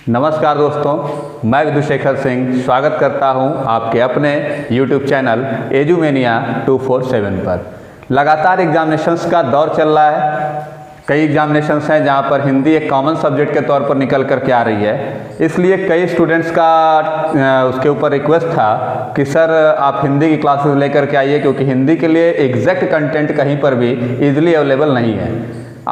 नमस्कार दोस्तों, मैं विदुशेखर सिंह स्वागत करता हूं आपके अपने YouTube चैनल एजुमेनिया 247 पर। लगातार एग्जामिनेशंस का दौर चल रहा है। कई एग्जामिनेशंस हैं जहां पर हिंदी एक कॉमन सब्जेक्ट के तौर पर निकल करके आ रही है। इसलिए कई स्टूडेंट्स का उसके ऊपर रिक्वेस्ट था कि सर आप हिंदी की क्लासेस लेकर के आइए, क्योंकि हिंदी के लिए एग्जैक्ट कंटेंट कहीं पर भी ईजिली अवेलेबल नहीं है।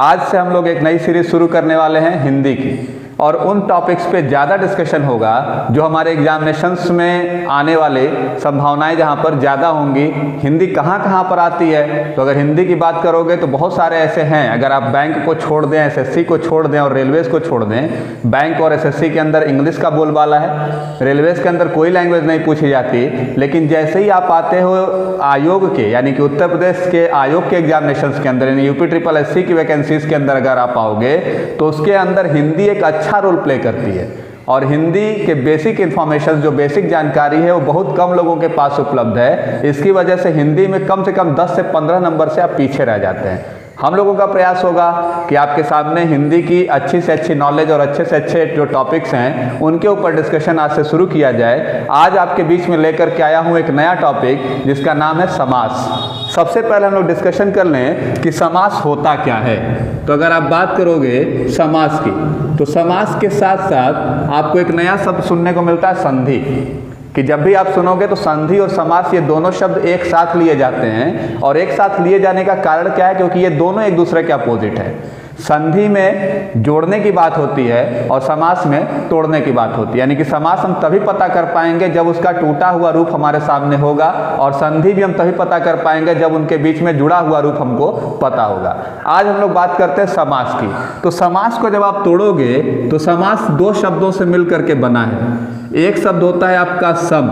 आज से हम लोग एक नई सीरीज शुरू करने वाले हैं हिंदी की, और उन टॉपिक्स पे ज़्यादा डिस्कशन होगा जो हमारे एग्जामिनेशंस में आने वाले संभावनाएं जहां पर ज़्यादा होंगी। हिंदी कहां कहां पर आती है, तो अगर हिंदी की बात करोगे तो बहुत सारे ऐसे हैं। अगर आप बैंक को छोड़ दें, एसएससी को छोड़ दें और रेलवेज़ को छोड़ दें, बैंक और एसएससी के अंदर इंग्लिश का बोलबाला है, रेलवेज़ के अंदर कोई लैंग्वेज नहीं पूछी जाती। लेकिन जैसे ही आप आते हो आयोग के, यानी कि उत्तर प्रदेश के आयोग के एग्जामिनेशंस के अंदर, यानी UPSSC की वैकेंसीज के अंदर अगर आप आओगे तो उसके अंदर हिंदी एक अच्छा रोल प्ले करती है। और हिंदी के बेसिक इन्फॉर्मेशन, जो बेसिक जानकारी है, वो बहुत कम लोगों के पास उपलब्ध है। इसकी वजह से हिंदी में कम से कम 10 से 15 नंबर से आप पीछे रह जाते हैं। हम लोगों का प्रयास होगा कि आपके सामने हिंदी की अच्छी से अच्छी नॉलेज और अच्छे से अच्छे जो टॉपिक्स हैं उनके ऊपर डिस्कशन आज से शुरू किया जाए। आज आपके बीच में लेकर के आया हूं एक नया टॉपिक जिसका नाम है समास। सबसे पहले हम लोग डिस्कशन कर लें कि समास होता क्या है। तो अगर आप बात करोगे समास की, तो समास के साथ साथ आपको एक नया शब्द सुनने को मिलता है, संधि। कि जब भी आप सुनोगे तो संधि और समास, ये दोनों शब्द एक साथ लिए जाते हैं। और एक साथ लिए जाने का कारण क्या है? क्योंकि ये दोनों एक दूसरे के अपोजिट है। संधि में जोड़ने की बात होती है और समास में तोड़ने की बात होती है। यानी कि समास हम तभी पता कर पाएंगे जब उसका टूटा हुआ रूप हमारे सामने होगा, और संधि भी हम तभी पता कर पाएंगे जब उनके बीच में जुड़ा हुआ रूप हमको पता होगा। आज हम लोग बात करते हैं समास की। तो समास को जब आप तोड़ोगे तो समास दो शब्दों से मिल करके बना है। एक शब्द होता है आपका सम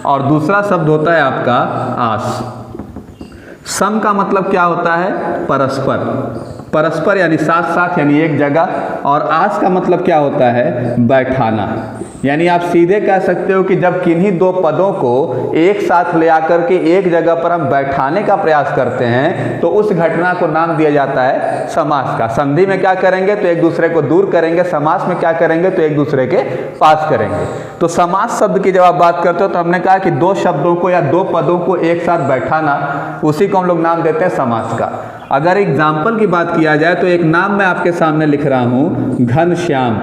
और दूसरा शब्द होता है आपका आस। सम का मतलब क्या होता है? परस्पर। परस्पर यानी साथ साथ, यानी एक जगह। और आस का मतलब क्या होता है? बैठाना। यानी आप सीधे कह सकते हो कि जब किन्हीं दो पदों को एक साथ ले आकर के एक जगह पर हम बैठाने का प्रयास करते हैं तो उस घटना को नाम दिया जाता है समास का। संधि में क्या करेंगे? तो एक दूसरे को दूर करेंगे। समास में क्या करेंगे? तो एक दूसरे के पास करेंगे। तो समास शब्द की जब आप बात करते हो तो हमने कहा कि दो शब्दों को या दो पदों को एक साथ बैठाना, उसी को हम लोग नाम देते हैं समास का। अगर एग्जाम्पल की बात किया जाए तो एक नाम मैं आपके सामने लिख रहा हूं, घनश्याम।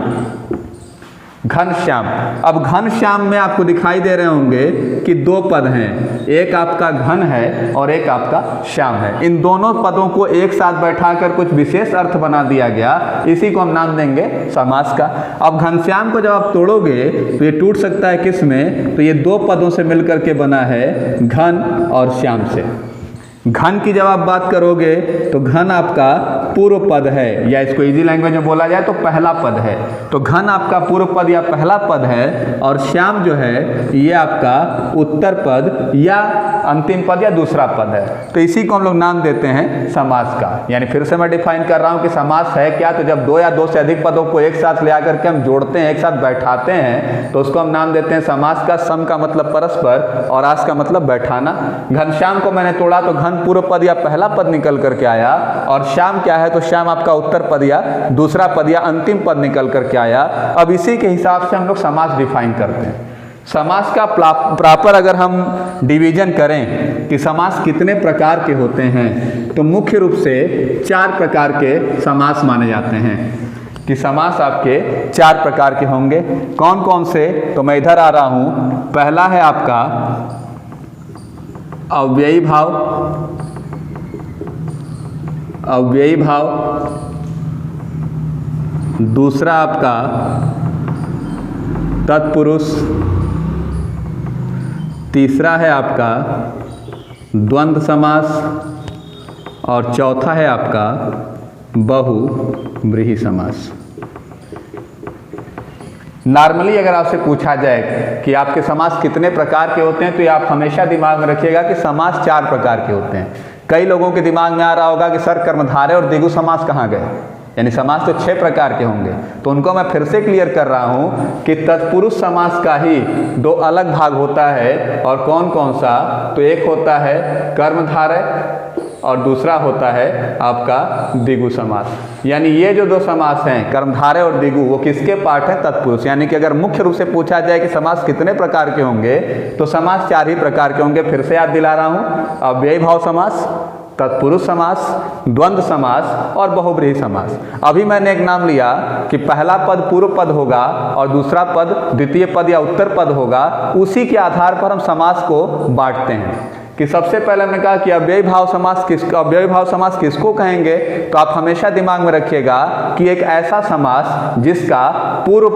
घनश्याम। अब घनश्याम में आपको दिखाई दे रहे होंगे कि दो पद हैं, एक आपका घन है और एक आपका श्याम है। इन दोनों पदों को एक साथ बैठाकर कुछ विशेष अर्थ बना दिया गया, इसी को हम नाम देंगे समास का। अब घनश्याम को जब आप तोड़ोगे तो ये टूट सकता है किस में? तो ये दो पदों से मिलकर के बना है, घन और श्याम से। घन की जब आप बात करोगे तो घन आपका पूर्व पद है, या इसको इजी लैंग्वेज में बोला जाए तो पहला पद है। तो घन आपका पूर्व पद या पहला पद है, और श्याम जो है ये आपका उत्तर पद या अंतिम पद या दूसरा पद है। तो इसी को हम लोग नाम देते हैं समास का। यानी फिर से मैं डिफाइन कर रहा हूं कि समास है क्या? तो जब दो या दो से अधिक पदों को एक साथ ले आकर के हम जोड़ते हैं, एक साथ बैठाते हैं, तो उसको हम नाम देते हैं समास का। सम का मतलब परस्पर और आस का मतलब बैठाना। घनश्याम को मैंने तोड़ा तो घन पूर्व पद या पहला पद निकल करके आया, और श्याम क्या है? तो श्याम आपका उत्तर पद या दूसरा पद या अंतिम पद निकल करके आया। अब इसी के हिसाब से हम लोग समास डिफाइन करते हैं। समास का प्रॉपर अगर हम डिवीजन करें कि समास कितने प्रकार के होते हैं, तो मुख्य रूप से 4 प्रकार के समास माने जाते हैं। कि समास आपके 4 प्रकार के होंगे। कौन कौन से? तो मैं इधर आ रहा हूं। पहला है आपका अव्ययी भाव। अव्ययी भाव। दूसरा आपका तत्पुरुष। तीसरा है आपका द्वंद्व समास, और चौथा है आपका बहुव्रीहि समास। नॉर्मली अगर आपसे पूछा जाए कि आपके समास कितने प्रकार के होते हैं, तो ये आप हमेशा दिमाग में रखिएगा कि समास 4 प्रकार के होते हैं। कई लोगों के दिमाग में आ रहा होगा कि सर कर्मधारय और द्विगु समास कहाँ गए? यानी समास तो 6 प्रकार के होंगे। तो उनको मैं फिर से क्लियर कर रहा हूं कि तत्पुरुष समास का ही 2 अलग भाग होता है। और कौन कौन सा? तो एक होता है कर्मधारय और दूसरा होता है आपका द्विगु समास। यानी ये जो दो समास हैं कर्मधारय और द्विगु, वो किसके पार्ट हैं? तत्पुरुष। यानी कि अगर मुख्य रूप से पूछा जाए कि समास कितने प्रकार के होंगे तो समास 4 ही प्रकार के होंगे। फिर से याद दिला रहा हूँ, अव्ययी भाव समास, तत्पुरुष समास, द्वंद्व समास और बहुब्रीहि समास। अभी मैंने एक नाम लिया कि पहला पद पूर्व पद होगा और दूसरा पद द्वितीय पद या उत्तर पद होगा, उसी के आधार पर हम समास को बांटते हैं। कि सबसे पहले हमने कहा कि अव्ययी भाव समास किसको कहेंगे? तो आप हमेशा दिमाग में रखिएगा कि एक ऐसा समास जिसका पूर्व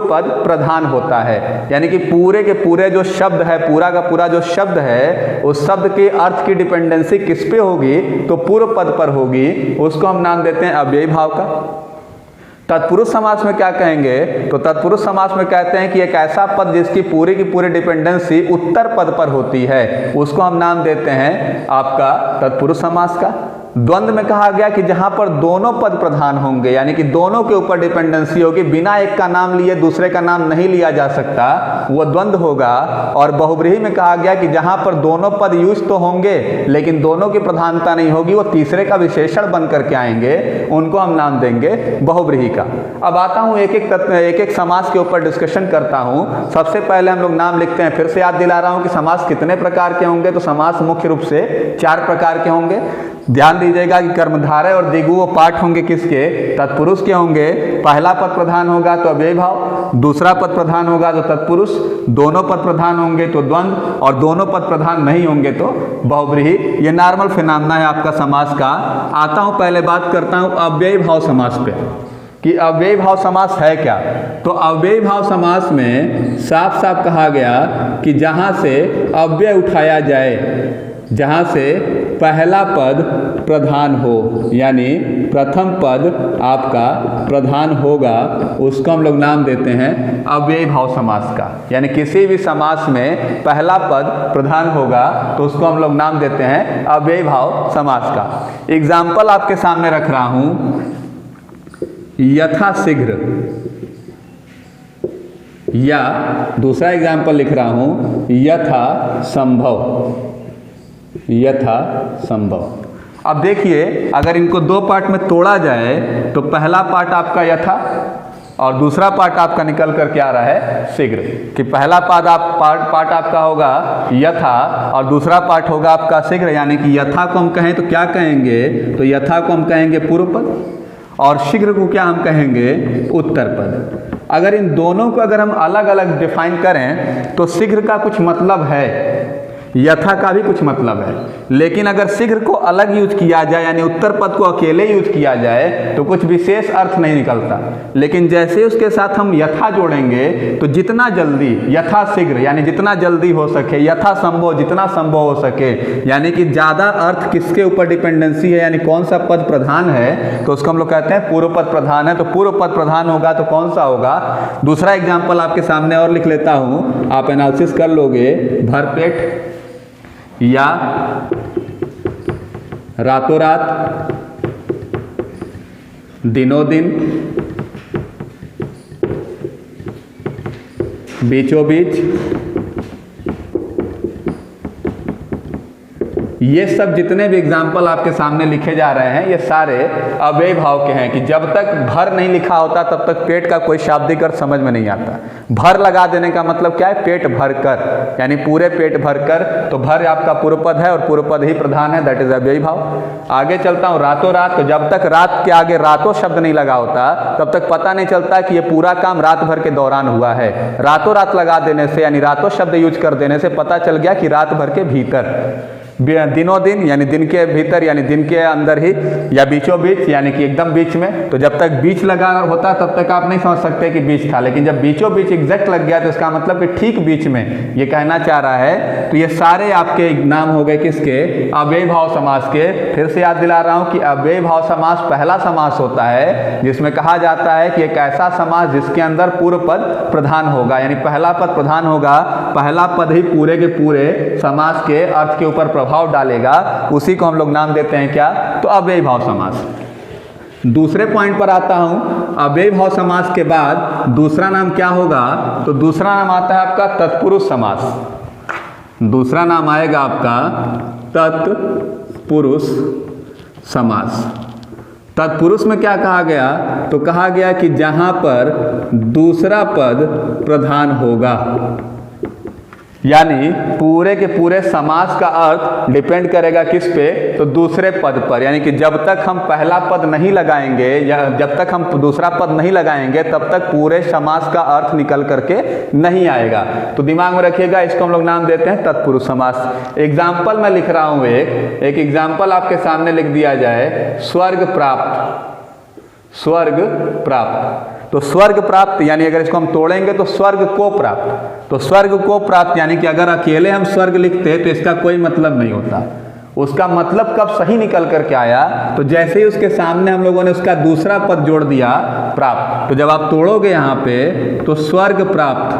पद प्रधान होता है। यानी कि पूरे के पूरे जो शब्द है, पूरा का पूरा जो शब्द है, उस शब्द के अर्थ की डिपेंडेंसी किस पे होगी? तो पूर्व पद पर होगी। उसको हम नाम देते हैं अव्ययी भाव का। तत्पुरुष समास में क्या कहेंगे? तो तत्पुरुष समास में कहते हैं कि एक ऐसा पद जिसकी पूरी की पूरी डिपेंडेंसी उत्तर पद पर होती है, उसको हम नाम देते हैं आपका तत्पुरुष समास का। द्वंद्व में कहा गया कि जहां पर दोनों पद प्रधान होंगे, यानी कि दोनों के ऊपर डिपेंडेंसी होगी, बिना एक का नाम लिए दूसरे का नाम नहीं लिया जा सकता, वो द्वंद्व होगा। और बहुब्रीहि में कहा गया कि जहां पर दोनों पद यूज तो होंगे लेकिन दोनों की प्रधानता नहीं होगी, वो तीसरे का विशेषण बन करके आएंगे, उनको हम नाम देंगे बहुब्रीहि का। अब आता हूं एक एक समास के ऊपर डिस्कशन करता हूं। सबसे पहले हम लोग नाम लिखते हैं। फिर से याद दिला रहा हूं कि समास कितने प्रकार के होंगे? तो समास मुख्य रूप से 4 प्रकार के होंगे। ध्यान दीजिएगा कि कर्मधारय और द्विगु वो पार्ट होंगे किसके? तत्पुरुष के होंगे। पहला पद प्रधान होगा तो अव्ययी भाव, दूसरा पद प्रधान होगा तो तत्पुरुष, दोनों पद प्रधान होंगे तो द्वंद्व, और दोनों पद प्रधान नहीं होंगे तो बहुब्रीहि। ये नॉर्मल फिनोमेना है आपका समास का। आता हूं, पहले बात करता हूं अव्ययी भाव समास पे कि अव्ययी भाव समास है क्या। तो अव्ययी भाव समास में साफ साफ कहा गया कि जहां से अव्यय उठाया जाए, जहां से पहला पद प्रधान हो, यानी प्रथम पद आपका प्रधान होगा, उसको हम लोग नाम देते हैं अव्ययी भाव समास का। यानी किसी भी समास में पहला पद प्रधान होगा तो उसको हम लोग नाम देते हैं अव्ययी भाव समास का। एग्जाम्पल आपके सामने रख रहा हूं, यथाशीघ्र, या दूसरा एग्जाम्पल लिख रहा हूं यथा संभव। अब देखिए, अगर इनको 2 पार्ट में तोड़ा जाए तो पहला पार्ट आपका यथा और दूसरा पार्ट आपका निकल कर क्या आ रहा है? शीघ्र। कि पहला पार्ट आपका होगा यथा और दूसरा पार्ट होगा आपका शीघ्र। यानी कि यथा को हम कहें तो क्या कहेंगे? तो यथा को हम कहेंगे पूर्व पद और शीघ्र को क्या हम कहेंगे? उत्तर पद। अगर इन दोनों को अगर हम अलग अलग डिफाइन करें तो शीघ्र का कुछ मतलब है, यथा का भी कुछ मतलब है, लेकिन अगर शीघ्र को अलग यूज किया जाए, यानी उत्तर पद को अकेले यूज किया जाए, तो कुछ विशेष अर्थ नहीं निकलता। लेकिन जैसे उसके साथ हम यथा जोड़ेंगे तो जितना जल्दी, यथा शीघ्र यानी जितना जल्दी हो सके, यथा संभव जितना संभव हो सके, यानी कि ज़्यादा अर्थ किसके ऊपर डिपेंडेंसी है, यानी कौन सा पद प्रधान है, तो उसको हम लोग कहते हैं पूर्व पद प्रधान है। तो पूर्व पद प्रधान होगा तो कौन सा होगा? दूसरा एग्जाम्पल आपके सामने और लिख लेता हूँ, आप एनालिसिस कर लोगे। भरपेट या रातों रात, दिनों दिन, बीचों बीच, ये सब जितने भी एग्जाम्पल आपके सामने लिखे जा रहे हैं, ये सारे अव्ययी भाव के हैं। कि जब तक भर नहीं लिखा होता तब तक पेट का कोई शाब्दिक अर्थ समझ में नहीं आता। भर लगा देने का मतलब क्या है? पेट भर कर, यानी पूरे पेट भर कर। तो भर आपका पूर्व पद है और पूर्व पद ही प्रधान है, दैट इज अव्ययी भाव। आगे चलता हूँ, रातों रात। तो जब तक रात के आगे रातों शब्द नहीं लगा होता तब तक पता नहीं चलता कि ये पूरा काम रात भर के दौरान हुआ है। रातों रात लगा देने से, यानी रातों शब्द यूज कर देने से पता चल गया कि रात भर के भीतर। दिनों दिन यानी दिन के भीतर, यानी दिन के अंदर ही, या बीचों बीच यानी कि एकदम बीच में। तो जब तक बीच लगा होता तब तक आप नहीं समझ सकते कि बीच था, लेकिन जब बीचों बीच एग्जैक्ट लग गया तो इसका मतलब कि ठीक बीच में ये कहना चाह रहा है। तो ये सारे आपके नाम हो गए किसके? अव्ययी भाव समास के। फिर से याद दिला रहा हूँ कि अव्ययी भाव समास पहला समास होता है जिसमें कहा जाता है कि एक ऐसा समास जिसके अंदर पूर्व पद प्रधान होगा, यानी पहला पद प्रधान होगा, पहला पद ही पूरे के पूरे समास के अर्थ के ऊपर प्रभाव डालेगा, उसी को हम लोग नाम देते हैं क्या? तो अव्ययी भाव समास। दूसरे पॉइंट पर आता हूं, अव्ययी भाव समास के बाद दूसरा नाम क्या होगा? तो दूसरा नाम आता है आपका तत्पुरुष समास। दूसरा नाम आएगा आपका तत्पुरुष समास। तत्पुरुष में क्या कहा गया? तो कहा गया कि जहां पर दूसरा पद प्रधान होगा, यानी पूरे के पूरे समास का अर्थ डिपेंड करेगा किस पे? तो दूसरे पद पर। यानी कि जब तक हम पहला पद नहीं लगाएंगे या जब तक हम दूसरा पद नहीं लगाएंगे तब तक पूरे समास का अर्थ निकल करके नहीं आएगा। तो दिमाग में रखिएगा, इसको हम लोग नाम देते हैं तत्पुरुष समास। एग्जाम्पल मैं लिख रहा हूं, एक एग्जाम्पल आपके सामने लिख दिया जाए, स्वर्ग प्राप्त। स्वर्ग प्राप्त, तो स्वर्ग प्राप्त यानी अगर इसको हम तोड़ेंगे तो स्वर्ग को प्राप्त। तो स्वर्ग को प्राप्त यानी कि अगर अकेले हम स्वर्ग लिखते तो इसका कोई मतलब नहीं होता। उसका मतलब कब सही निकल करके आया? तो जैसे ही उसके सामने हम लोगों ने उसका दूसरा पद जोड़ दिया प्राप्त। तो जब आप तोड़ोगे यहाँ पे तो स्वर्ग प्राप्त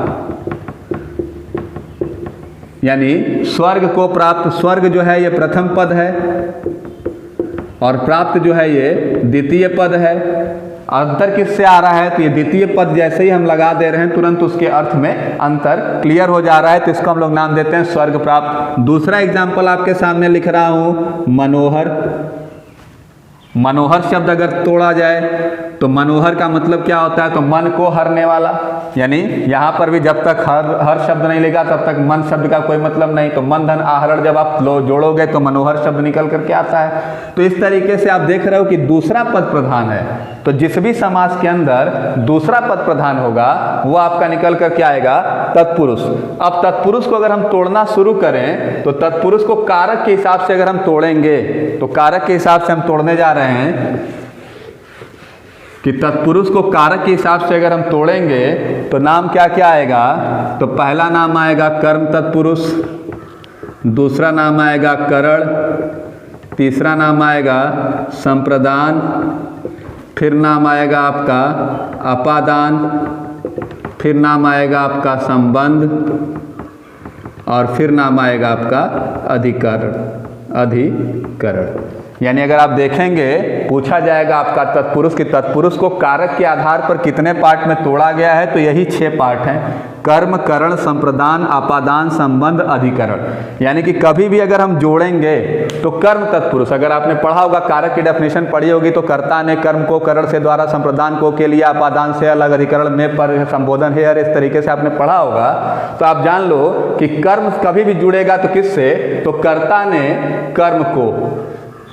यानी स्वर्ग को प्राप्त। स्वर्ग जो है ये प्रथम पद है और प्राप्त जो है ये द्वितीय पद है। अंतर किससे आ रहा है? तो ये द्वितीय पद जैसे ही हम लगा दे रहे हैं तुरंत उसके अर्थ में अंतर क्लियर हो जा रहा है। तो इसको हम लोग नाम देते हैं स्वर्ग प्राप्त। दूसरा एग्जाम्पल आपके सामने लिख रहा हूं, मनोहर। मनोहर शब्द अगर तोड़ा जाए तो मनोहर का मतलब क्या होता है? तो मन को हरने वाला। यानी यहाँ पर भी जब तक हर शब्द नहीं लिखा तब तक मन शब्द का कोई मतलब नहीं। तो मन धन आहरण जब आप जोड़ोगे तो मनोहर शब्द निकल करके आता है। तो इस तरीके से आप देख रहे हो कि दूसरा पद प्रधान है, तो जिस भी समास के अंदर दूसरा पद प्रधान होगा वो आपका निकल करके आएगा तत्पुरुष। अब तत्पुरुष को अगर हम तोड़ना शुरू करें तो तत्पुरुष को कारक के हिसाब से अगर हम तोड़ेंगे तो कारक के हिसाब से हम तोड़ने जा रहे हैं कि तत्पुरुष को कारक के हिसाब से अगर हम तोड़ेंगे तो नाम क्या क्या आएगा? तो पहला नाम आएगा कर्म तत्पुरुष, दूसरा नाम आएगा करण, तीसरा नाम आएगा संप्रदान, फिर नाम आएगा आपका अपादान, फिर नाम आएगा आपका संबंध और फिर नाम आएगा आपका अधिकरण। यानी अगर आप देखेंगे पूछा जाएगा आपका तत्पुरुष की तत्पुरुष को कारक के आधार पर कितने पार्ट में तोड़ा गया है, तो यही 6 पार्ट हैं, कर्म, करण, संप्रदान, अपादान, संबंध, अधिकरण। यानी कि कभी भी अगर हम जोड़ेंगे तो कर्म तत्पुरुष, अगर आपने पढ़ा होगा कारक की डेफिनेशन पढ़ी होगी तो कर्ता ने कर्म को करण से द्वारा, संप्रदान को के लिए, अपादान से अलग, अधिकरण में पर संबोधन है, और इस तरीके से आपने पढ़ा होगा। तो आप जान लो कि कर्म कभी भी जुड़ेगा तो किससे? तो कर्ता ने कर्म को।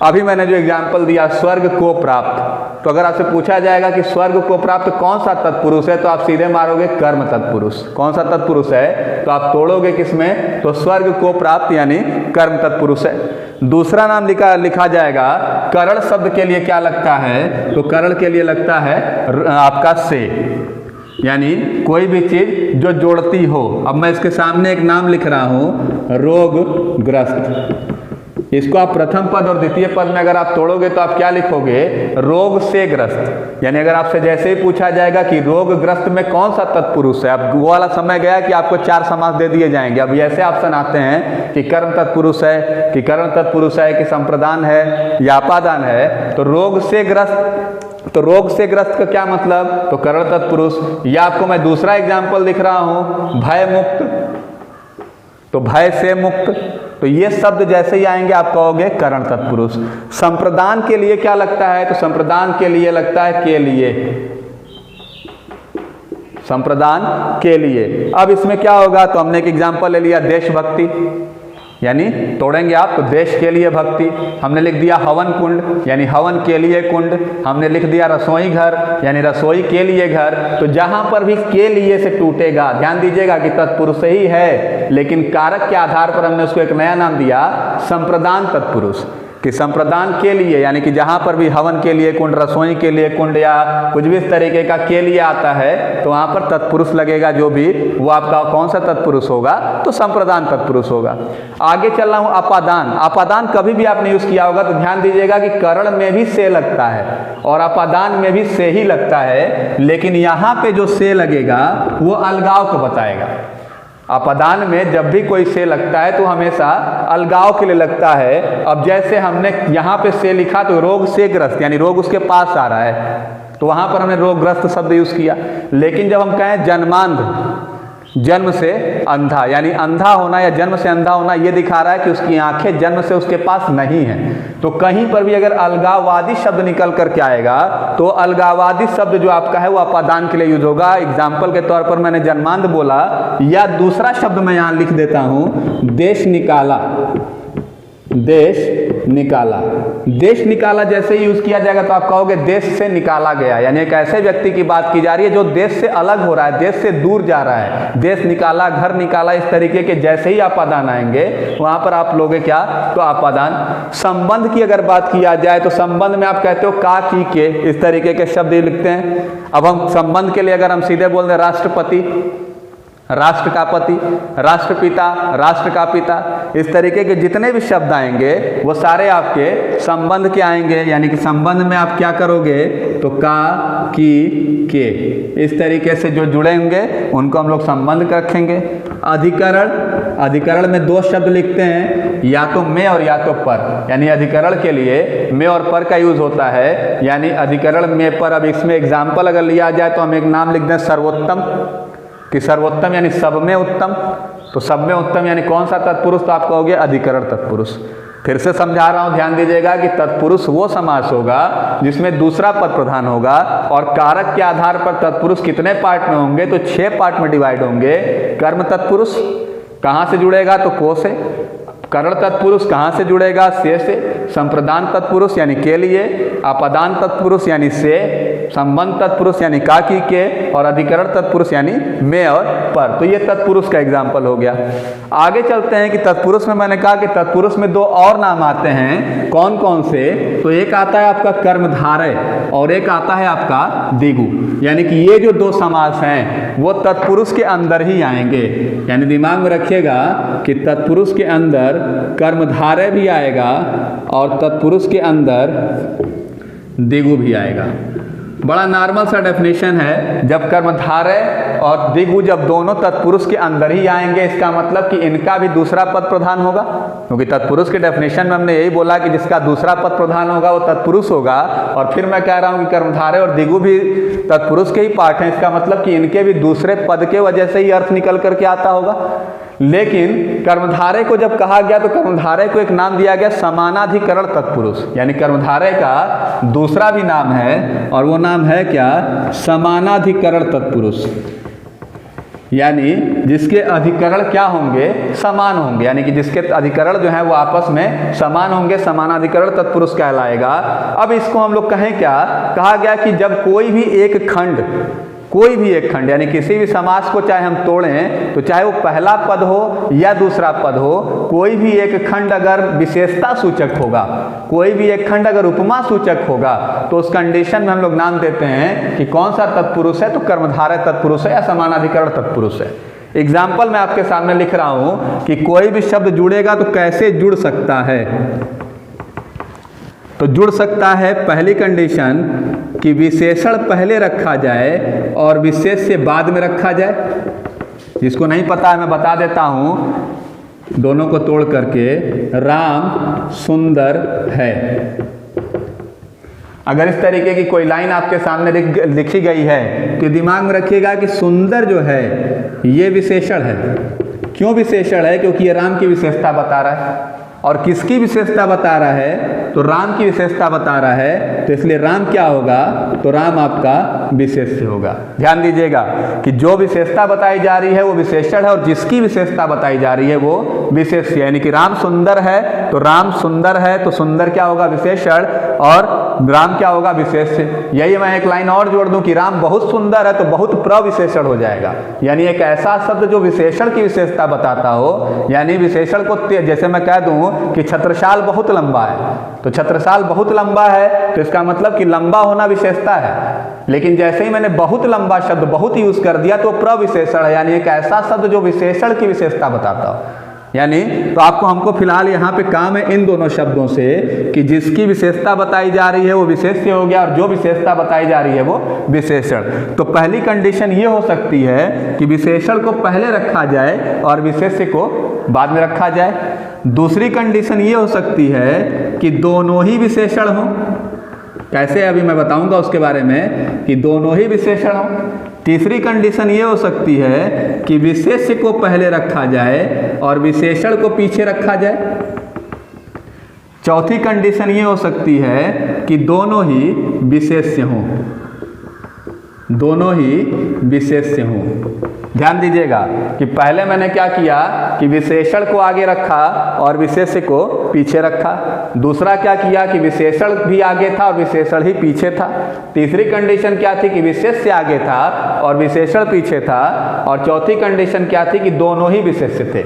अभी मैंने जो एग्जाम्पल दिया स्वर्ग को प्राप्त, तो अगर आपसे पूछा जाएगा कि स्वर्ग को प्राप्त कौन सा तत्पुरुष है तो आप सीधे मारोगे कर्म तत्पुरुष। कौन सा तत्पुरुष है? तो आप तोड़ोगे किसमें? तो स्वर्ग को प्राप्त यानी कर्म तत्पुरुष है। दूसरा नाम लिखा जाएगा करण शब्द के लिए क्या लगता है? तो करण के लिए लगता है आपका से, यानी कोई भी चीज जो जोड़ती हो। अब मैं इसके सामने एक नाम लिख रहा हूं रोगग्रस्त। इसको आप प्रथम पद और द्वितीय पद में अगर आप तोड़ोगे तो आप क्या लिखोगे? रोग से ग्रस्त। यानी अगर आपसे जैसे ही पूछा जाएगा कि रोगग्रस्त में कौन सा तत्पुरुष है, अब वो वाला समय गया कि आपको 4 समास दे दिए जाएंगे। अब ऐसे ऑप्शन आते हैं कि कर्म तत्पुरुष है, कि करण तत्पुरुष है, कि संप्रदान है या अपादान है। तो रोग से ग्रस्त, तो रोग से ग्रस्त का क्या मतलब? तो करण तत्पुरुष। या आपको मैं दूसरा एग्जाम्पल दिख रहा हूं भय मुक्त, तो भय से मुक्त। तो ये शब्द जैसे ही आएंगे आप कहोगे करण तत्पुरुष। संप्रदान के लिए क्या लगता है? तो संप्रदान के लिए लगता है के लिए, संप्रदान के लिए। अब इसमें क्या होगा? तो हमने एक एग्जाम्पल ले लिया देशभक्ति, यानी तोड़ेंगे आप तो देश के लिए भक्ति। हमने लिख दिया हवन कुंड, यानी हवन के लिए कुंड। हमने लिख दिया रसोई घर, यानी रसोई के लिए घर। तो जहां पर भी के लिए से टूटेगा, ध्यान दीजिएगा कि तत्पुरुष ही है, लेकिन कारक के आधार पर हमने उसको एक नया नाम दिया संप्रदान तत्पुरुष। कि संप्रदान के लिए यानी कि जहां पर भी हवन के लिए कुंड, रसोई के लिए कुंड या कुछ भी इस तरीके का के लिए आता है तो वहां पर तत्पुरुष लगेगा, जो भी वो आपका कौन सा तत्पुरुष होगा? तो संप्रदान तत्पुरुष होगा। आगे चल रहा हूं अपादान। अपादान कभी भी आपने यूज किया होगा तो ध्यान दीजिएगा कि करण में भी से लगता है और अपादान में भी से ही लगता है, लेकिन यहां पे जो से लगेगा वो अलगाव को बताएगा। अपादान में जब भी कोई से लगता है तो हमेशा अलगाव के लिए लगता है। अब जैसे हमने यहाँ पे से लिखा तो रोग से ग्रस्त, यानी रोग उसके पास आ रहा है, तो वहाँ पर हमने रोगग्रस्त शब्द यूज किया। लेकिन जब हम कहें जन्मांध, जन्म से अंधा, यानी अंधा होना या जन्म से अंधा होना ये दिखा रहा है कि उसकी आंखें जन्म से उसके पास नहीं है। तो कहीं पर भी अगर अलगाववादी शब्द निकल करके आएगा तो अलगाववादी शब्द जो आपका है वो अपादान के लिए यूज होगा। एग्जाम्पल के तौर पर मैंने जन्मांध बोला, या दूसरा शब्द मैं यहाँ लिख देता हूँ, देश निकाला। देश निकाला, देश निकाला जैसे ही यूज किया जाएगा तो आप कहोगे देश से निकाला गया, यानी एक ऐसे व्यक्ति की बात की जा रही है जो देश से अलग हो रहा है, देश से दूर जा रहा है। देश निकाला, घर निकाला, इस तरीके के जैसे ही अपादान आएंगे वहां पर आप लोगे क्या, तो अपादान। संबंध की अगर बात किया जाए तो संबंध में आप कहते हो का, की, के, इस तरीके के शब्द लिखते हैं। अब हम संबंध के लिए अगर हम सीधे बोल दें राष्ट्रपति, राष्ट्र का पति, राष्ट्रपिता, राष्ट्र का पिता, इस तरीके के जितने भी शब्द आएंगे वो सारे आपके संबंध के आएंगे। यानी कि संबंध में आप क्या करोगे, तो का, की, के, इस तरीके से जो जुड़े होंगे उनको हम लोग संबंध रखेंगे। अधिकरण, अधिकरण में दो शब्द लिखते हैं, या तो में और या तो पर, यानी अधिकरण के लिए में और पर का यूज होता है, यानी अधिकरण में पर। अब इसमें एग्जाम्पल अगर लिया जाए तो हम एक नाम लिख दें सर्वोत्तम, कि सर्वोत्तम यानी सब में उत्तम। तो सब में उत्तम यानी कौन सा तत्पुरुष, तो आप कहोगे अधिकरण तत्पुरुष। फिर से समझा रहा हूं, ध्यान दीजिएगा कि तत्पुरुष वो समास होगा जिसमें दूसरा पद प्रधान होगा, और कारक के आधार पर तत्पुरुष कितने पार्ट में होंगे, तो 6 पार्ट में डिवाइड होंगे। कर्म तत्पुरुष कहाँ से जुड़ेगा, तो को से। करण तत्पुरुष कहाँ से जुड़ेगा, से। संप्रदान तत्पुरुष यानी के लिए, अपादान तत्पुरुष यानी से, संबंध तत्पुरुष यानी का, की, के, और अधिकरण तत्पुरुष यानी में और पर। तो ये तत्पुरुष का एग्जाम्पल हो गया। आगे चलते हैं कि तत्पुरुष में मैंने कहा कि तत्पुरुष में 2 और नाम आते हैं, कौन कौन से, तो एक आता है आपका कर्मधारय और एक आता है आपका दिगु। यानी कि ये जो 2 समास हैं वो तत्पुरुष के अंदर ही आएंगे। यानी दिमाग में रखिएगा कि तत्पुरुष के अंदर कर्मधारय भी आएगा और तत्पुरुष के अंदर दिगु भी आएगा। बड़ा नॉर्मल सा डेफिनेशन है, जब कर्मधारय और दिगु जब दोनों तत्पुरुष के अंदर ही आएंगे, इसका मतलब कि इनका भी दूसरा पद प्रधान होगा, क्योंकि तत्पुरुष के डेफिनेशन में हमने यही बोला कि जिसका दूसरा पद प्रधान होगा वो तत्पुरुष होगा। और फिर मैं कह रहा हूँ कि कर्मधारय और दिगु भी तत्पुरुष के ही पार्ट हैं, इसका मतलब कि इनके भी दूसरे पद के वजह से ही अर्थ निकल करके आता होगा। लेकिन कर्मधारय को जब कहा गया तो कर्मधारय को एक नाम दिया गया समानाधिकरण तत्पुरुष, यानी कर्मधारय का दूसरा भी नाम है और वो नाम है क्या, समानाधिकरण तत्पुरुष। यानी जिसके अधिकरण क्या होंगे, समान होंगे, यानी कि जिसके अधिकरण जो है वो आपस में समान होंगे, समानाधिकरण तत्पुरुष कहलाएगा। अब इसको हम लोग कहें क्या, कहा गया कि जब कोई भी एक खंड, कोई भी एक खंड, यानी किसी भी समास को चाहे हम तोड़ें तो चाहे वो पहला पद हो या दूसरा पद हो, कोई भी एक खंड अगर विशेषता सूचक होगा, कोई भी एक खंड अगर उपमा सूचक होगा, तो उस कंडीशन में हम लोग नाम देते हैं कि कौन सा तत्पुरुष है, तो कर्मधारय तत्पुरुष है या समानाधिकरण तत्पुरुष है। एग्जाम्पल मैं आपके सामने लिख रहा हूं कि कोई भी शब्द जुड़ेगा तो कैसे जुड़ सकता है। तो जुड़ सकता है, पहली कंडीशन कि विशेषण पहले रखा जाए और विशेष से बाद में रखा जाए। जिसको नहीं पता है मैं बता देता हूं दोनों को तोड़ करके, राम सुंदर है। अगर इस तरीके की कोई लाइन आपके सामने लिखी गई है तो दिमाग में रखिएगा कि सुंदर जो है ये विशेषण है। क्यों विशेषण है, क्योंकि ये राम की विशेषता बता रहा है। और किसकी विशेषता बता रहा है, तो राम की विशेषता बता रहा है, तो इसलिए राम क्या होगा, तो राम आपका विशेष्य होगा। ध्यान दीजिएगा कि जो विशेषता बताई जा रही है वो विशेषण है और जिसकी विशेषता बताई जा रही है वो विशेष्य। यानी कि राम सुंदर है तो राम सुंदर है, तो सुंदर क्या होगा, विशेषण, और राम क्या होगा, विशेष्य। यही मैं एक लाइन और जोड़ दूं कि राम बहुत सुंदर है तो बहुत प्रविशेषण हो जाएगा। यानी एक ऐसा शब्द जो विशेषण की विशेषता बताता हो, यानी विशेषण को, जैसे मैं कह दूं कि छत्रसाल बहुत लंबा है, तो छत्रसाल बहुत लंबा है तो इसका मतलब कि लंबा होना विशेषता है। लेकिन जैसे ही मैंने बहुत लंबा शब्द बहुत यूज कर दिया तो प्रविशेषण है, यानी एक ऐसा शब्द जो विशेषण की विशेषता बताता हो। यानी तो आपको हमको फिलहाल यहाँ पे काम है इन दोनों शब्दों से कि जिसकी विशेषता बताई जा रही है वो विशेष्य हो गया और जो विशेषता बताई जा रही है वो विशेषण। तो पहली कंडीशन ये हो सकती है कि विशेषण को पहले रखा जाए और विशेष्य को बाद में रखा जाए। दूसरी कंडीशन ये हो सकती है कि दोनों ही विशेषण हो। कैसे, अभी मैं बताऊंगा उसके बारे में, कि दोनों ही विशेषण हो। तीसरी कंडीशन ये हो सकती है कि विशेष्य को पहले रखा जाए और विशेषण को पीछे रखा जाए। चौथी कंडीशन ये हो सकती है कि दोनों ही विशेष्य हों, दोनों ही विशेष्य हों। ध्यान दीजिएगा कि पहले मैंने क्या किया कि विशेषण को आगे रखा और विशेष्य को पीछे रखा। दूसरा क्या किया कि विशेषण भी आगे था और विशेषण ही पीछे था। तीसरी कंडीशन क्या थी कि विशेष्य आगे था और विशेषण पीछे था। और चौथी कंडीशन क्या थी कि दोनों ही विशेष्य थे।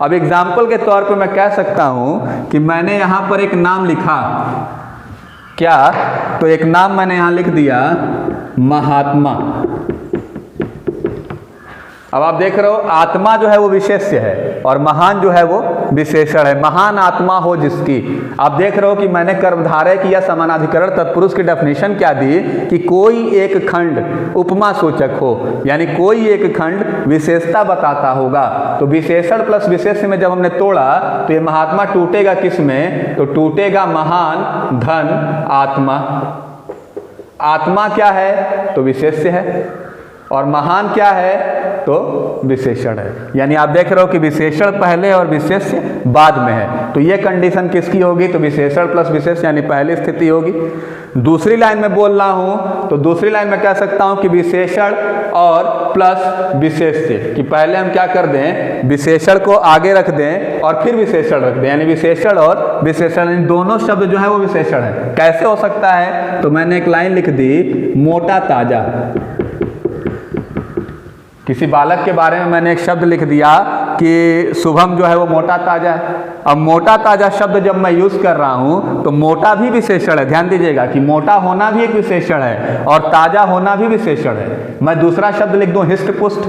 अब एग्जाम्पल के तौर पे मैं कह सकता हूं कि मैंने यहां पर एक नाम लिखा, क्या, तो एक नाम मैंने यहां लिख दिया महात्मा। अब आप देख रहे हो आत्मा जो है वो विशेष्य है और महान जो है वो विशेषण है। महान आत्मा हो जिसकी। आप देख रहे हो कि मैंने कर्मधारय की या समानाधिकरण तत्पुरुष की डेफिनेशन क्या दी कि कोई एक खंड उपमा सूचक हो, यानी कोई एक खंड विशेषता बताता होगा। तो विशेषण प्लस विशेष्य में जब हमने तोड़ा तो ये महात्मा टूटेगा किस में, तो टूटेगा महान धन आत्मा। आत्मा क्या है तो विशेष्य है और महान क्या है तो विशेषण है। यानी आप देख रहे हो कि विशेषण पहले और विशेष्य बाद में है। तो ये कंडीशन किसकी होगी, तो विशेषण प्लस विशेष्य यानी पहली स्थिति होगी। दूसरी लाइन में बोल रहा हूं तो दूसरी लाइन में कह सकता हूं कि विशेषण और प्लस विशेष्य, कि पहले हम क्या कर दें, विशेषण को आगे रख दें और फिर विशेषण रख दें, यानी विशेषण और विशेषण इन दोनों शब्द जो है वो विशेषण है। कैसे हो सकता है, तो मैंने एक लाइन लिख दी मोटा ताजा। किसी बालक के बारे में मैंने एक शब्द लिख दिया कि शुभम जो है वो मोटा ताजा है। अब मोटा ताजा शब्द जब मैं यूज कर रहा हूं तो मोटा भी विशेषण है। ध्यान दीजिएगा कि मोटा होना भी एक विशेषण है और ताजा होना भी विशेषण है। मैं दूसरा शब्द लिख दूं हिष्ट पुष्ट।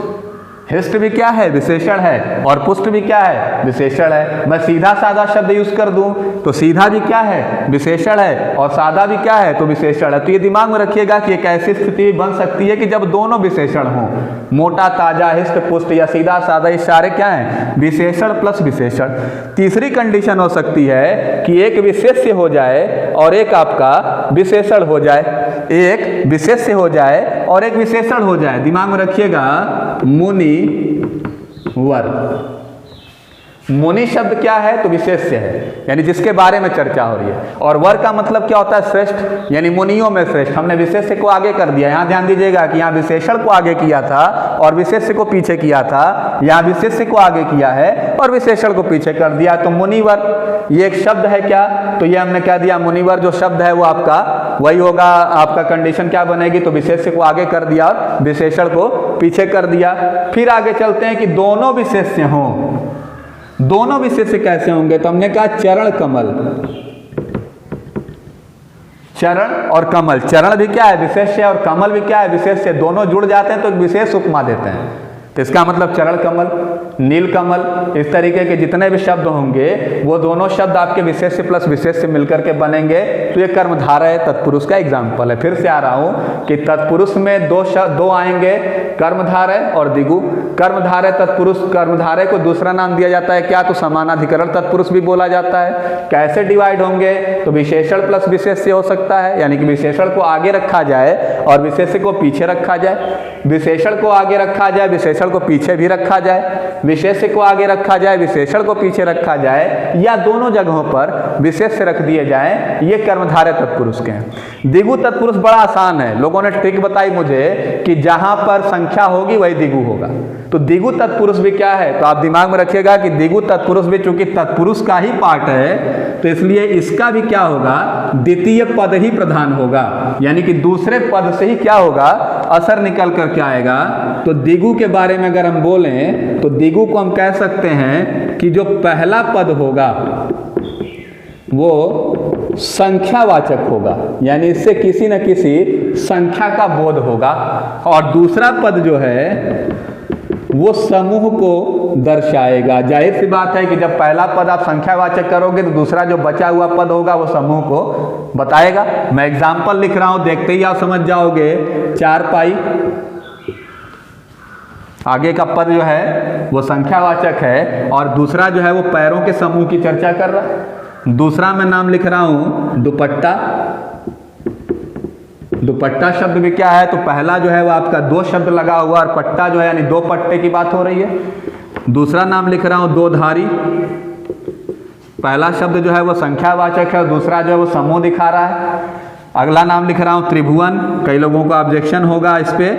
हिष्ट भी क्या है, विशेषण है, और पुष्ट भी क्या है, विशेषण है। मैं सीधा साधा शब्द यूज कर दूं तो सीधा भी क्या है, विशेषण है, और सादा भी क्या है तो विशेषण है। तो ये दिमाग में रखिएगा कि एक ऐसी स्थिति बन सकती है कि जब दोनों विशेषण हों, मोटा ताजा, हिष्ट पुष्ट या सीधा साधा, ये सारे क्या हैं, विशेषण प्लस विशेषण। तीसरी कंडीशन हो सकती है कि एक विशेष्य हो जाए और एक आपका विशेषण हो जाए, एक विशेष्य हो जाए और एक विशेषण हो जाए। दिमाग में रखिएगा मुनि वर। मुनि शब्द क्या है तो विशेष्य है, यानी जिसके बारे में चर्चा हो रही है, और वर का मतलब क्या होता है, श्रेष्ठ, यानी मुनियों में श्रेष्ठ। हमने विशेष्य को आगे कर दिया। यहाँ ध्यान दीजिएगा कि यहाँ विशेषण को आगे किया था और विशेष्य को पीछे किया था, यहाँ विशेष्य को आगे किया है और विशेषण को पीछे कर दिया। तो मुनिवर ये एक शब्द है क्या, तो ये हमने क्या दिया, मुनिवर जो शब्द है वो आपका वही होगा। आपका कंडीशन क्या बनेगी, तो विशेष्य को आगे कर दिया और विशेषण को पीछे कर दिया। फिर आगे चलते हैं कि दोनों विशेष्य हों। दोनों विशेष्य कैसे होंगे, तो हमने कहा चरण कमल। चरण और कमल, चरण भी क्या है विशेष्य और कमल भी क्या है विशेष्य, दोनों जुड़ जाते हैं तो एक विशेष उपमा देते हैं। तो इसका मतलब चरण कमल, नील कमल, इस तरीके के जितने भी शब्द होंगे वो दोनों शब्द आपके विशेष्य प्लस विशेष्य मिलकर के बनेंगे। तो ये कर्मधारय तत्पुरुष का एग्जाम्पल है। फिर से आ रहा हूं कि तत्पुरुष में दो आएंगे, कर्मधारय और दिगु। कर्मधारय तत्पुरुष, कर्मधारय को दूसरा नाम दिया जाता है क्या, तो समानाधिकरण तत्पुरुष भी बोला जाता है। कैसे डिवाइड होंगे, तो विशेषण प्लस विशेष्य हो सकता है, यानी कि विशेषण को आगे रखा जाए और विशेष्य को पीछे रखा जाए, विशेषण को आगे रखा जाए, विशेषण को पीछे भी रखा जाए, विशेष्य को आगे रखा जाए, विशेषण को पीछे रखा जाए, या दोनों जगहों पर विशेष्य रख दिए जाए। ये कर्मधारय तत्पुरुष के हैं। दिगु तत्पुरुष बड़ा आसान है। लोगों ने ट्रिक बताई मुझे कि जहां पर संख्या होगी वही दिगु होगा। तो दिगु तत्पुरुष भी क्या है, तो आप दिमाग में रखिएगा कि दिगु तत्पुरुष भी चूंकि तत्पुरुष का ही पार्ट है तो इसलिए इसका भी क्या होगा, द्वितीय पद ही प्रधान होगा, यानी कि दूसरे पद से ही क्या होगा, असर निकल कर क्या आएगा। तो दिगु के बारे में अगर हम बोलें तो दिगु को हम कह सकते हैं कि जो पहला पद होगा वो संख्यावाचक होगा, यानी इससे किसी न किसी संख्या का बोध होगा, और दूसरा पद जो है वो समूह को दर्शाएगा। जाहिर सी बात है कि जब पहला पद आप संख्यावाचक करोगे तो दूसरा जो बचा हुआ पद होगा वो समूह को बताएगा। मैं एग्जाम्पल लिख रहा हूं, देखते ही आप समझ जाओगे। चारपाई, आगे का पद जो है वो संख्यावाचक है और दूसरा जो है वो पैरों के समूह की चर्चा कर रहा है। दूसरा मैं नाम लिख रहा हूं दुपट्टा। दुपट्टा शब्द भी क्या है, तो पहला जो है वो आपका दो शब्द लगा हुआ और पट्टा जो है यानी दो पट्टे की बात हो रही है। दूसरा नाम लिख रहा हूं दो धारी, पहला शब्द जो है वो संख्यावाचक है और दूसरा जो है वो समूह दिखा रहा है। अगला नाम लिख रहा हूं त्रिभुवन, कई लोगों को ऑब्जेक्शन होगा इस पे,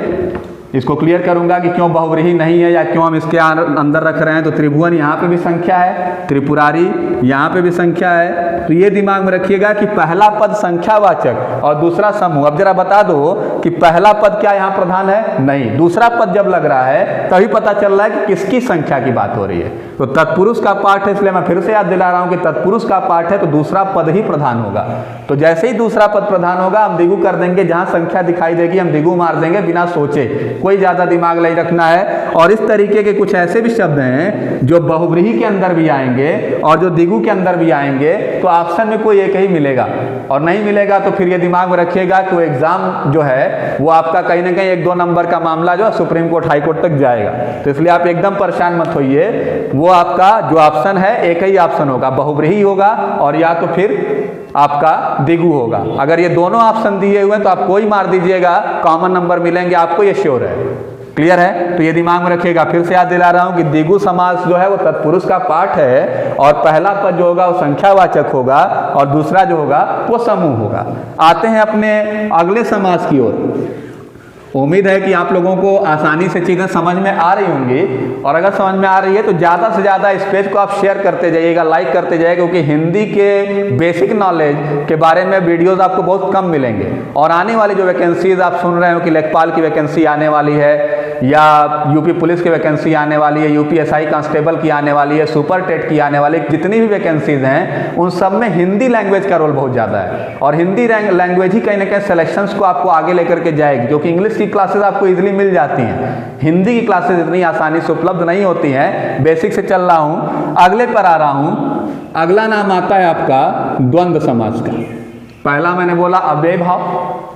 इसको क्लियर करूंगा कि क्यों बहुव्रीहि नहीं है या क्यों हम इसके अंदर रख रहे हैं। तो त्रिभुवन यहाँ पे भी संख्या है, त्रिपुरारी यहाँ पे भी संख्या है। तो ये दिमाग में रखिएगा कि पहला पद संख्यावाचक और दूसरा समूह। अब जरा बता दो कि पहला पद क्या यहाँ प्रधान है, नहीं, दूसरा पद जब लग रहा है तभी पता चल रहा है कि किसकी संख्या की बात हो रही है। तो तत्पुरुष का पाठ है, इसलिए मैं फिर से याद दिला रहा हूं कि तत्पुरुष का पाठ है तो दूसरा पद ही प्रधान होगा। तो जैसे ही दूसरा पद प्रधान होगा हम द्विगु कर देंगे, जहां संख्या दिखाई देगी हम द्विगु मार देंगे बिना सोचे, कोई ज्यादा दिमाग नहीं रखना है। और इस तरीके के कुछ ऐसे भी शब्द हैं जो बहुव्रीहि के अंदर भी आएंगे और जो द्विगु के अंदर भी आएंगे, तो ऑप्शन में कोई एक ही मिलेगा और नहीं मिलेगा तो फिर ये दिमाग में रखिएगा कि वो एग्जाम जो है वो आपका कहीं ना कहीं 1-2 नंबर का मामला जो है सुप्रीम कोर्ट हाई कोर्ट तक जाएगा। तो इसलिए आप एकदम परेशान मत होइए, वो आपका जो ऑप्शन है एक ही ऑप्शन होगा, बहुव्रीहि होगा और या तो फिर आपका द्विगु होगा। अगर ये दोनों ऑप्शन दिए हुए हैं तो आप कोई मार दीजिएगा, कॉमन नंबर मिलेंगे आपको, ये श्योर है। क्लियर है? तो ये दिमाग में रखिएगा। फिर से याद दिला रहा हूं कि द्विगु समास जो है वो तत्पुरुष का पाठ है और पहला पद जो होगा वो संख्यावाचक होगा और दूसरा जो होगा वो समूह होगा। आते हैं अपने अगले समास की ओर। उम्मीद है कि आप लोगों को आसानी से चीज़ें समझ में आ रही होंगी और अगर समझ में आ रही है तो ज़्यादा से ज़्यादा इस पेज को आप शेयर करते जाइएगा, लाइक करते जाइएगा, क्योंकि हिंदी के बेसिक नॉलेज के बारे में वीडियोस आपको बहुत कम मिलेंगे। और आने वाली जो वैकेंसीज आप सुन रहे हो कि लेखपाल की वैकेंसी आने वाली है या यूपी पुलिस की वैकेंसी आने वाली है, यूपीएसआई कांस्टेबल की आने वाली है, सुपर टेट की आने वाली, जितनी भी वैकेंसीज हैं उन सब में हिंदी लैंग्वेज का रोल बहुत ज़्यादा है और हिंदी लैंग्वेज ही कहीं ना कहीं सिलेक्शंस को आपको आगे लेकर के जाएगी, क्योंकि इंग्लिश क्लासेस आपको इजीली मिल जाती हैं, हिंदी की क्लासेस इतनी आसानी से उपलब्ध नहीं होती हैं। बेसिक से चल रहा हूं, अगले पर आ रहा हूं। अगला नाम आता है आपका द्वंद्व समास का। पहला मैंने बोला अव्यय भाव,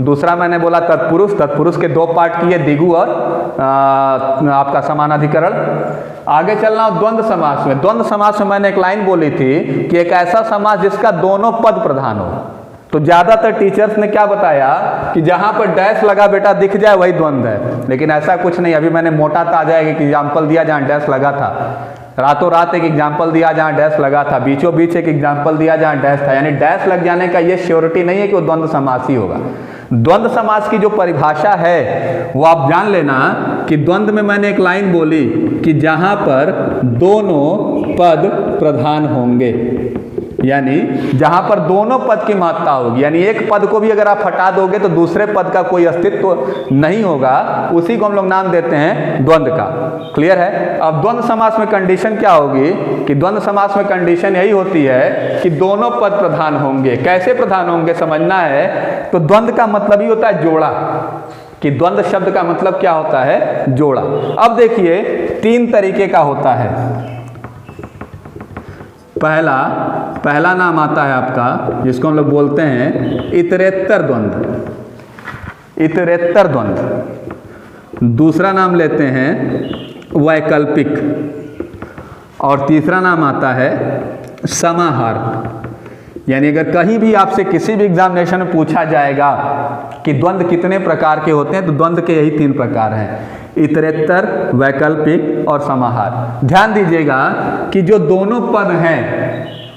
दूसरा मैंने बोला तत्पुरुष, तत्पुरुष के दो पार्ट किए, द्विगु और आपका समानाधिकरण। आगे चल रहा हूं द्वंद्व समास में। द्वंद्व समास में मैंने एक लाइन बोली थी कि एक ऐसा समास जिसका दोनों पद प्रधान हो। तो ज्यादातर टीचर्स ने क्या बताया कि जहां पर डैश लगा बेटा दिख जाए वही द्वंद्व है, लेकिन ऐसा कुछ नहीं। अभी मैंने मोटा ताजा एक एग्जाम्पल दिया जहां डैश लगा था, रातों रात एक एग्जाम्पल दिया जहां डैश लगा था, बीचों बीच एक एग्जाम्पल दिया जहां डैश था, यानी डैश लग जाने का ये श्योरिटी नहीं है कि वो द्वंद्व समास ही होगा। द्वंद्व समास की जो परिभाषा है वो आप जान लेना कि द्वंद्व में मैंने एक लाइन बोली कि जहां पर दोनों पद प्रधान होंगे, यानी जहां पर दोनों पद की महत्ता होगी, यानी एक पद को भी अगर आप हटा दोगे तो दूसरे पद का कोई अस्तित्व नहीं होगा, उसी को हम लोग नाम देते हैं द्वंद्व का। क्लियर है? अब द्वंद्व समास में कंडीशन क्या होगी कि द्वंद्व समास में कंडीशन यही होती है कि दोनों पद प्रधान होंगे। कैसे प्रधान होंगे समझना है, तो द्वंद्व का मतलब ही होता है जोड़ा, कि द्वंद्व शब्द का मतलब क्या होता है, जोड़ा। अब देखिए 3 तरीके का होता है। पहला नाम आता है आपका जिसको हम लोग बोलते हैं इतरेत्तर द्वंद्व, इतरेत्तर द्वंद्व। दूसरा नाम लेते हैं वैकल्पिक और तीसरा नाम आता है समाहार। यानी अगर कहीं भी आपसे किसी भी एग्जामिनेशन में पूछा जाएगा कि द्वंद्व कितने प्रकार के होते हैं, तो द्वंद्व के यही 3 प्रकार हैं, इतरेत्तर, वैकल्पिक और समाहार। ध्यान दीजिएगा कि जो दोनों पद हैं,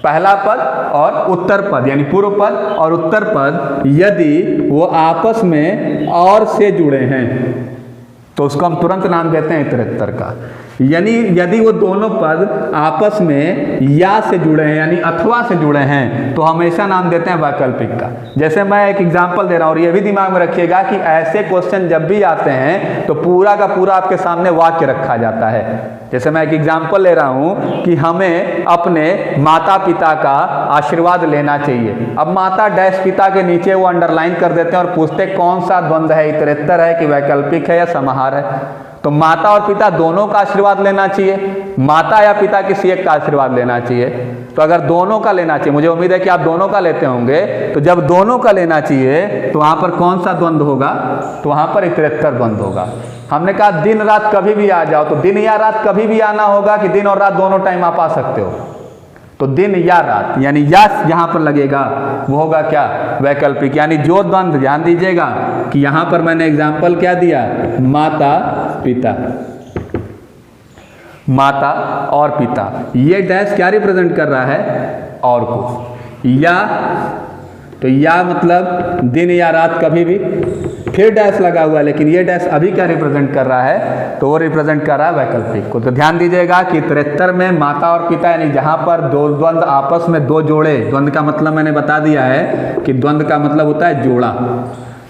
पहला पद और उत्तर पद, यानी पूर्व पद और उत्तर पद, यदि वो आपस में और से जुड़े हैं तो उसको हम तुरंत नाम देते हैं इतरेत्तर का। यानी यदि वो दोनों पद आपस में या से जुड़े हैं यानी अथवा से जुड़े हैं तो हमेशा नाम देते हैं वैकल्पिक का। जैसे मैं एक एग्जांपल दे रहा हूँ और ये भी दिमाग में रखिएगा कि ऐसे क्वेश्चन जब भी आते हैं तो पूरा का पूरा आपके सामने वाक्य रखा जाता है। जैसे मैं एक एग्जांपल ले रहा हूँ कि हमें अपने माता पिता का आशीर्वाद लेना चाहिए। अब माता डैश पिता के नीचे वो अंडरलाइन कर देते हैं और पूछते कौन सा द्वंद्व है, इतरेत्तर है कि वैकल्पिक है या समाहार है। तो माता और पिता दोनों का आशीर्वाद लेना चाहिए, माता या पिता किसी एक का आशीर्वाद लेना चाहिए। तो अगर दोनों का लेना चाहिए, मुझे उम्मीद है कि आप दोनों का लेते होंगे, तो जब दोनों का लेना चाहिए तो वहां पर कौन सा द्वंद्व होगा, तो वहां पर इतरेत्तर द्वंद्व होगा। हमने कहा दिन रात कभी भी आ जाओ, तो दिन या रात कभी भी आना होगा कि दिन और रात दोनों टाइम आप आ सकते हो। तो दिन या रात, यानी या यहाँ पर लगेगा वो होगा क्या, वैकल्पिक। यानी जो द्वंद्व, ध्यान दीजिएगा कि यहाँ पर मैंने एग्जाम्पल क्या दिया, माता पिता, माता और पिता, ये डैश क्या रिप्रेजेंट कर रहा है, और को। या तो या मतलब दिन या रात कभी भी, फिर डैश लगा हुआ है, लेकिन ये डैश अभी क्या रिप्रेजेंट कर रहा है, तो वो रिप्रेजेंट कर रहा है वैकल्पिक को। तो ध्यान दीजिएगा कि 73 में माता और पिता, यानी जहां पर दो द्वंद्व आपस में दो जोड़े, द्वंद्व का मतलब मैंने बता दिया है कि द्वंद्व का मतलब होता है जोड़ा।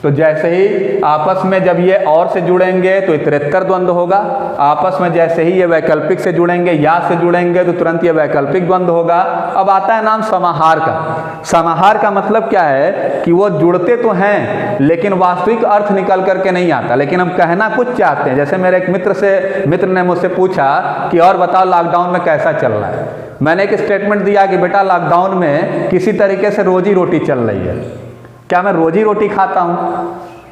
तो जैसे ही आपस में जब ये और से जुड़ेंगे तो 73 द्वंद्व होगा, आपस में जैसे ही ये वैकल्पिक से जुड़ेंगे, या से जुड़ेंगे, तो तुरंत ये वैकल्पिक द्वंद्व होगा। अब आता है नाम समाहार का। समाहार का मतलब क्या है कि वो जुड़ते तो हैं लेकिन वास्तविक अर्थ निकल करके नहीं आता, लेकिन हम कहना कुछ चाहते हैं। जैसे मेरे एक मित्र ने मुझसे पूछा कि और बताओ लॉकडाउन में कैसा चल रहा है। मैंने एक स्टेटमेंट दिया कि बेटा लॉकडाउन में किसी तरीके से रोजी रोटी चल रही है। क्या मैं रोजी रोटी खाता हूँ,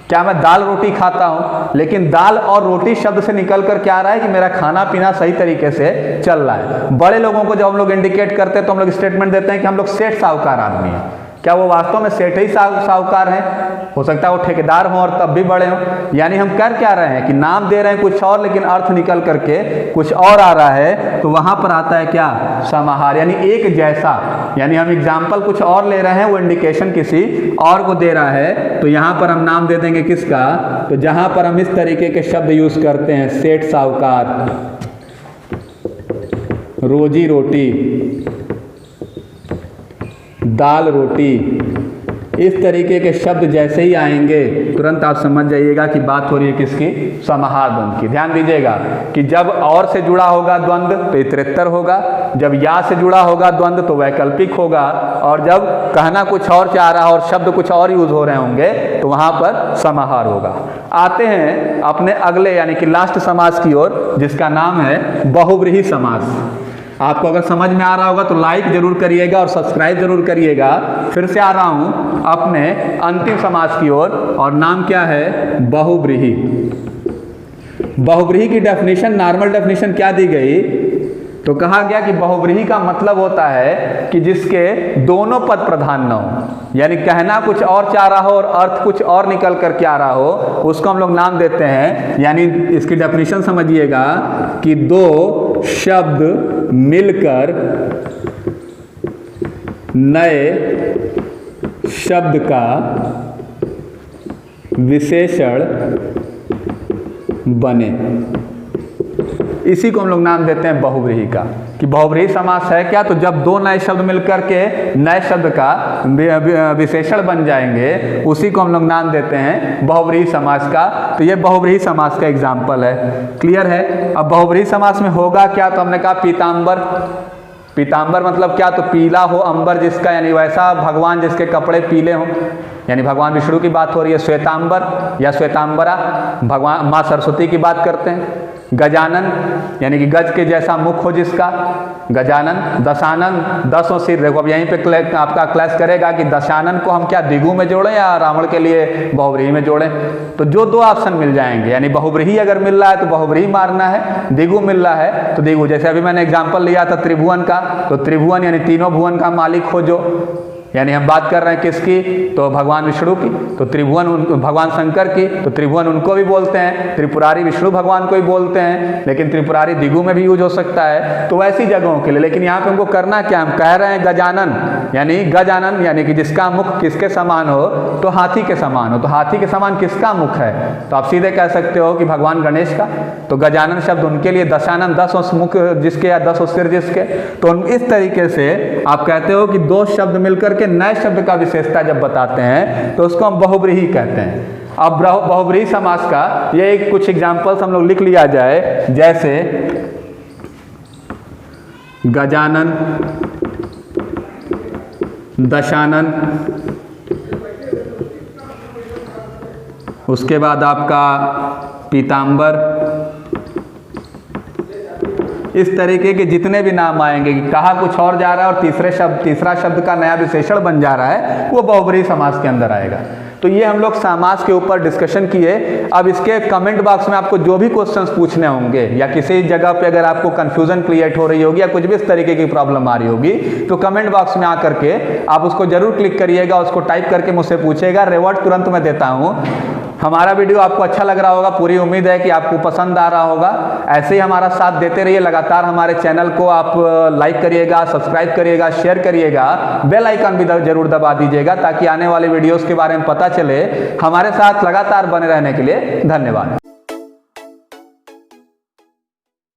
क्या मैं दाल रोटी खाता हूँ, लेकिन दाल और रोटी शब्द से निकल कर क्या आ रहा है कि मेरा खाना पीना सही तरीके से चल रहा है। बड़े लोगों को जब हम लोग इंडिकेट करते हैं तो हम लोग स्टेटमेंट देते हैं कि हम लोग सेठ साहूकार आदमी हैं। क्या वो वास्तव में सेठ ही साहूकार हैं? हो सकता है वो ठेकेदार हों और तब भी बड़े हों। यानी हम कर क्या रहे हैं कि नाम दे रहे हैं कुछ और, लेकिन अर्थ निकल करके कुछ और आ रहा है, तो वहां पर आता है क्या, समाहार, यानी एक जैसा। यानी हम एग्जाम्पल कुछ और ले रहे हैं, वो इंडिकेशन किसी और को दे रहा है, तो यहां पर हम नाम दे देंगे किसका, तो जहां पर हम इस तरीके के शब्द यूज करते हैं, सेठ साहूकार, रोजी रोटी, दाल रोटी, इस तरीके के शब्द जैसे ही आएंगे तुरंत आप समझ जाइएगा कि बात हो रही है किसकी, समाहार द्वंद्व की। ध्यान दीजिएगा कि जब और से जुड़ा होगा द्वंद्व तो 73 होगा, जब या से जुड़ा होगा द्वंद्व तो वैकल्पिक होगा, और जब कहना कुछ और चाह रहा और शब्द कुछ और यूज हो रहे होंगे तो वहां पर समाहार होगा। आते हैं अपने अगले यानी कि लास्ट समास की ओर, जिसका नाम है बहुव्रीहि समास। आपको अगर समझ में आ रहा होगा तो लाइक जरूर करिएगा और सब्सक्राइब जरूर करिएगा। फिर से आ रहा हूं अपने अंतिम समास की ओर, और नाम क्या है, बहुव्रीहि। बहुव्रीहि की डेफिनेशन, नॉर्मल डेफिनेशन क्या दी गई, तो कहा गया कि बहुव्रीहि का मतलब होता है कि जिसके दोनों पद प्रधान न हो, यानी कहना कुछ और चाह रहा हो और अर्थ कुछ और निकल कर के आ रहा हो, उसको हम लोग नाम देते हैं, यानी इसकी डेफिनेशन समझिएगा कि दो शब्द मिलकर नए शब्द का विशेषण बने, इसी को हम लोग नाम देते हैं बहुव्रीहि का। कि बहुव्रीहि समास है क्या, तो जब दो नए शब्द मिलकर के नए शब्द का विशेषण बन जाएंगे, उसी को हम लोग नाम देते हैं बहुव्रीहि समास का। तो ये बहुव्रीहि समास का एग्जाम्पल है। क्लियर है? अब बहुव्रीहि समास में होगा क्या, तो हमने कहा पीताम्बर। पीताम्बर मतलब क्या, तो पीला हो अंबर जिसका, यानी वैसा भगवान जिसके कपड़े पीले हों, यानी भगवान विष्णु की बात हो रही है। श्वेतांबर या श्वेतांबरा, भगवान माँ सरस्वती की बात करते हैं। गजानन यानी कि गज के जैसा मुख हो जिसका, गजानन। दशानन, 10 सिर। देखो अब यहीं पे आपका क्लास करेगा कि दशानन को हम क्या दिगु में जोड़ें या रावण के लिए बहुव्रीहि में जोड़ें, तो जो दो ऑप्शन मिल जाएंगे, यानी बहुव्रीहि अगर मिल रहा है तो बहुव्रीहि मारना है, दिगु मिल रहा है तो दिगु। जैसे अभी मैंने एग्जाम्पल लिया था त्रिभुवन का, तो त्रिभुवन यानी तीनों भुवन का मालिक हो जो, यानी हम बात कर रहे हैं किसकी, तो भगवान विष्णु की, तो त्रिभुवन भगवान शंकर की, तो त्रिभुवन उनको भी बोलते हैं। त्रिपुरारी विष्णु भगवान को भी बोलते हैं, लेकिन त्रिपुरारी दिगु में भी यूज हो सकता है, तो वैसी जगहों के लिए। लेकिन यहाँ पे हमको करना क्या, हम कह रहे हैं गजानन, यानी गजानन यानी कि जिसका मुख किसके समान हो, तो हाथी के समान हो। तो हाथी के समान किसका मुख है, तो आप सीधे कह सकते हो कि भगवान गणेश का। तो गजानन शब्द उनके लिए, दशानन 10 मुख जिसके या 10 सिर जिसके। तो इस तरीके से आप कहते हो कि दो शब्द मिलकर नए शब्द का विशेषता जब बताते हैं तो उसको हम बहुव्रीहि कहते हैं। अब बहुव्रीहि समास का ये एक कुछ एग्जांपल्स हम लोग लिख लिया जाए, जैसे गजानन, दशानन, उसके बाद आपका पीताम्बर, इस तरीके के जितने भी नाम आएंगे कि कहा कुछ और जा रहा है और तीसरा शब्द का नया विशेषण बन जा रहा है, वो बहुब्रीहि समास के अंदर आएगा। तो ये हम लोग समास के ऊपर डिस्कशन किए। अब इसके कमेंट बॉक्स में आपको जो भी क्वेश्चंस पूछने होंगे या किसी जगह पे अगर आपको कंफ्यूजन क्रिएट हो रही होगी या कुछ भी इस तरीके की प्रॉब्लम आ रही होगी, तो कमेंट बॉक्स में आकर के आप उसको जरूर क्लिक करिएगा, उसको टाइप करके मुझसे पूछिएगा, रिवॉर्ड तुरंत मैं देता हूँ। हमारा वीडियो आपको अच्छा लग रहा होगा, पूरी उम्मीद है कि आपको पसंद आ रहा होगा। ऐसे ही हमारा साथ देते रहिए, लगातार हमारे चैनल को आप लाइक करिएगा, सब्सक्राइब करिएगा, शेयर करिएगा, बेल आइकन भी जरूर दबा दीजिएगा ताकि आने वाले वीडियोस के बारे में पता चले। हमारे साथ लगातार बने रहने के लिए धन्यवाद।